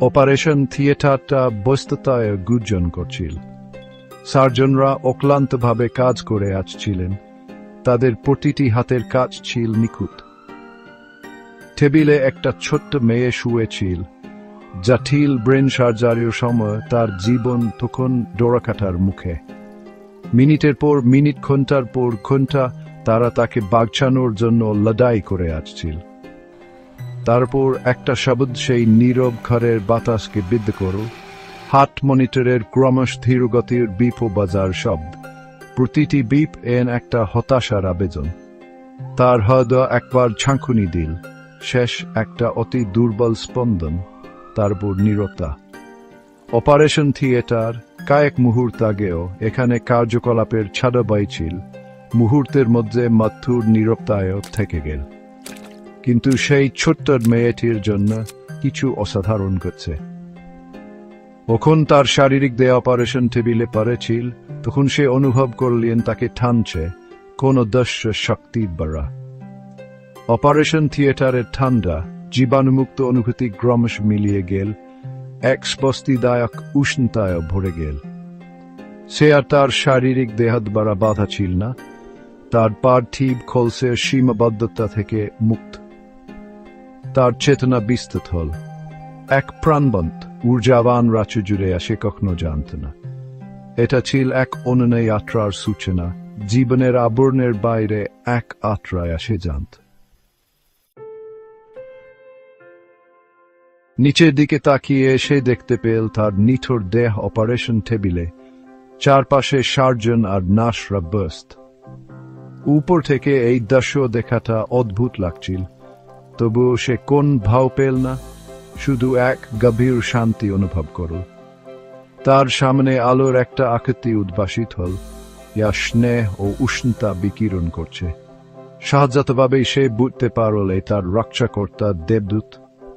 Operation থিয়েটারটা ব্যস্ততায় গুর্জন করছিল। সার্জনরা অক্লান্তভাবে কাজ করে আসছিলেন, তাদের প্রতিটি হাতের কাজ ছিল নিখুঁত। টেবিলে একটা ছোট্ট মেয়ে শুয়েছিল। জটিল ব্রেন সার্জারির সময় তার জীবন তখন ডোরাকাটার মুখে। মিনিটের পর মিনিট, ঘন্টার পর ঘন্টা তারা তাকে বাঁচানোর জন্য লড়াই করে আসছিল। তারপর একটা শব্দ সেই নীরব ঘরের বাতাসকে বিদ্ধ করল। হার্ট মনিটরের ক্রমশ ধীর গতির বিপ ও বাজার শব্দ। প্রতিটি বিপ একটা হতাশার আবেদন। তার হৃদয় একবার ঝাঁকুনি দিল, শেষ একটা অতি দুর্বল স্পন্দন, তারপর নীরবতা। অপারেশন থিয়েটার কয়েক মুহূর্ত আগেও এখানে কার্যকলাপের ছাড়া বাইছিল, মুহূর্তের মধ্যে মধুর নীরবতায় থেকে গেল। কিন্তু সেই ছোট্ট মেয়েটির জন্য কিছু অসাধারণ ঘটছে। যখন তার শারীরিক দেহ অপারেশন টেবিলে পড়েছিল, তখন সে অনুভব করলেন তাকে টানছে কোন অদৃশ্য শক্তির দ্বারা। অপারেশন থিয়েটারের ঠান্ডা, জীবাণুমুক্ত অনুভূতি ক্রমশ মিলিয়ে গেল, এক স্বস্তিদায়ক উষ্ণতায় ভরে গেল। সে আর তার শারীরিক দেহ দ্বারা বাধা ছিল না, তার পার্থিব খলসের সীমাবদ্ধতা থেকে মুক্ত। তার চেতনা বিস্তৃত হল, এক প্রাণবন্ত ঊর্জাবান রাজ্য জুড়ে সে কখনো জানত না। এটা ছিল এক অনন্য যাত্রার সূচনা, জীবনের আবরণের বাইরে এক যাত্রায় সে জানত। নিচের দিকে তাকিয়ে সে দেখতে পেল তার নিথর দেহ অপারেশন টেবিলে, চারপাশে সার্জন আর নার্সরা ব্যস্ত। উপর থেকে এই দৃশ্য দেখাটা অদ্ভুত লাগছিল, তবুও সে কোন ভাও পেল না, শুধু এক গভীর শান্তি অনুভব করল। তার সামনে আলোর একটা আকৃতি উদ্ভাসিত হল, যা স্নেহ ও উষ্ণতা বিকিরণ করছে। সহজাতভাবেই সে বুঝতে পারল তার রক্ষাকর্তা দেবদূত,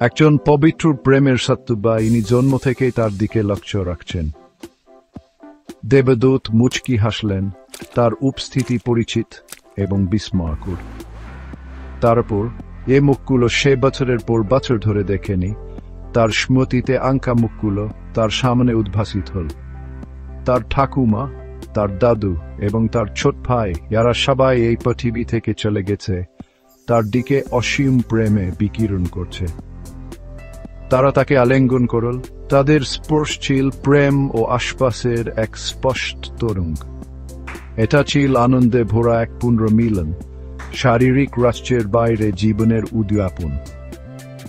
একজন পবিত্র প্রেমের সত্যবা, ইনি জন্ম থেকেই তার দিকে লক্ষ্য রাখছেন। দেবদূত মুচকি হাসলেন, তার উপস্থিতি পরিচিত এবং বিস্ময়কর। তারপর এ মুখগুলো সে বছরের পর বছর ধরে দেখেনি, তার স্মৃতিতে আঁকা মুখগুলো তার সামনে উদ্ভাসিত হল। তার ঠাকুমা, তার দাদু এবং তার ছোট ভাই, যারা সবাই এই পৃথিবী থেকে চলে গেছে, তার দিকে অসীম প্রেমে বিকিরণ করছে। তারা তাকে আলিঙ্গন করল, তাদের স্পর্শ ছিল প্রেম ও আশপাশের এক স্পষ্ট তরঙ্গ। এটা ছিল আনন্দে ভরা এক পুনর্মিলন, শারীরিক রাষ্ট্রের বাইরে জীবনের উদ্যাপন।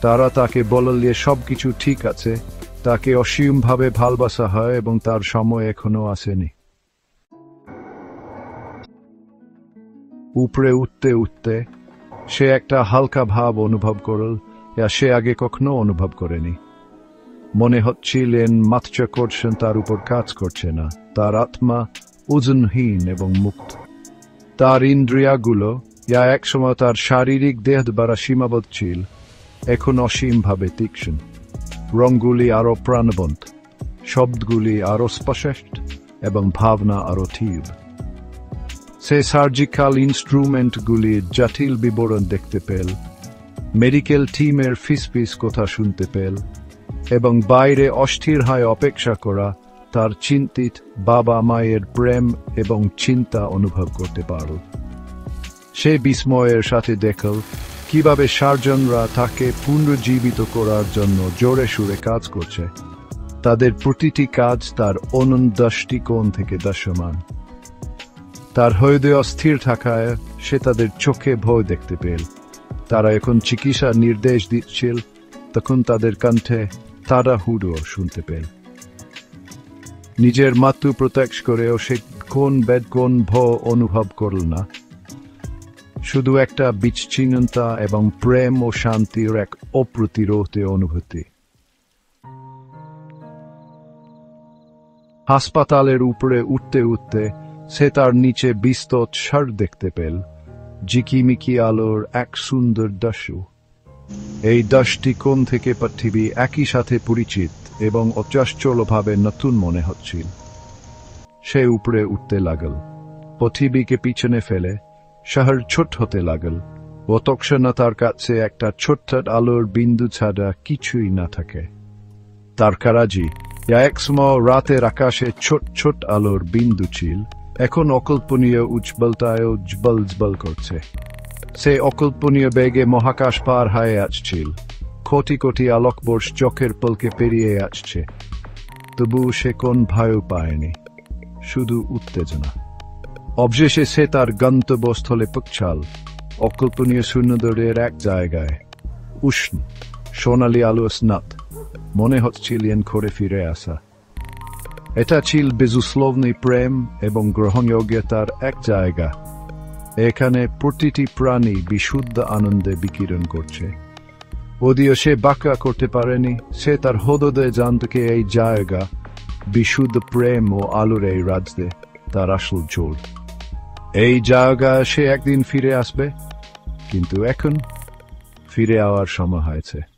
তারা তাকে বললে সবকিছু ঠিক আছে, তাকে অসীমভাবে ভালোবাসা হয় এবং তার সময় এখনো আসেনি। উপরে উঠতে উঠতে সে একটা হালকা ভাব অনুভব করল, যা সে আগে কখনো অনুভব করেনি। মনে হচ্ছিলেন মাধ্যাকর্ষণ তার উপর কাজ করছে না, তার আত্মা ওজনহীন এবং মুক্ত। তার ইন্দ্রিয়াগুলো, যা একসময় তার শারীরিক দেহ দ্বারা সীমাবদ্ধ ছিল, এখন অসীমভাবে তীক্ষ্ণ। রঙগুলি আরো প্রাণবন্ত, শব্দগুলি আরো স্পষ্ট এবং ভাবনা আরো তীব্র। সে সার্জিক্যাল ইনস্ট্রুমেন্টগুলির জটিল বিবরণ দেখতে পেল, মেডিকেল টিমের ফিসফিস কথা শুনতে পেল, এবং বাইরে অস্থির হয়ে অপেক্ষা করা তার চিন্তিত বাবা মায়ের প্রেম এবং চিন্তা অনুভব করতে পারল। সে বিস্ময়ের সাথে দেখল কিভাবে সার্জনরা তাকে পুনরুজ্জীবিত করার জন্য জোরে সুরে কাজ করছে। তাদের প্রতিটি কাজ তার অনন্য দৃষ্টিকোণ থেকে দৃশ্যমান। তার হৃদয় অস্থির থাকায় সে তাদের চোখে ভয় দেখতে পেল। তারা এখন চিকিৎসা নির্দেশ দিচ্ছিল, তখন তাদের কণ্ঠে তাড়াহুড়ো শুনতে পেল। নিজের মৃত্যু প্রত্যক্ষ করেও সে কোন বেদ কোন ভয় অনুভব করল না, শুধু একটা বিচ্ছিন্নতা এবং প্রেম ও শান্তির এক অপ্রতিরোধ অনুভূতি। হাসপাতালের উপরে উঠতে উঠতে সে তার নিচে বিস্তৃত সার দেখতে পেল, ঝিকিমিকি আলোর এক সুন্দর দৃশ্য। এই দৃষ্টিকোণ থেকে পৃথিবী একই সাথে পরিচিত এবং অচাঞ্চল্যভাবে নতুন মনে হচ্ছিল। সে উপরে উঠতে লাগল, পৃথিবীকে পিছনে ফেলে শহর ছোট হতে লাগল। তৎক্ষণাৎ তার কাছে একটা ছোট্ট আলোর বিন্দু ছাড়া কিছুই না থাকে। তার কারাজি, যা একসময় রাতের আকাশে ছোট ছোট আলোর বিন্দু ছিল, এখন অকল্পনীয় উজ্জ্বলতায় উজ্জ্বল করছে। সে অকল্পনীয় বেগে মহাকাশ পার হয়ে আসছিল, কোটি কোটি আলোকবর্ষ চোখের পলকে পেরিয়ে আসছে। তবু সে কোন ভয়ও পায়নি, শুধু উত্তেজনা। অবশেষে সে তার গন্তব্যস্থলে পৌঁছাল, অকল্পনীয় শূন্যদরের এক জায়গায়। উষ্ণ সোনালি আলো স্নাত, মনে হচ্ছিল করে ফিরে আসা। এটা ছিল বেজুসলোভনী প্রেম এবং গ্রহণযোগ্যতার এক জায়গা। এখানে প্রতিটি প্রাণী বিশুদ্ধ আনন্দে বিকিরণ করছে। যদিও সে ব্যাখ্যা করতে পারেনি, সে তার হৃদয়ে জানতকে এই জায়গা, বিশুদ্ধ প্রেম ও আলোর এই রাজ্যে তার আসল জোর। এই জায়গা সে একদিন ফিরে আসবে, কিন্তু এখন ফিরে যাওয়ার সময় হয়েছে।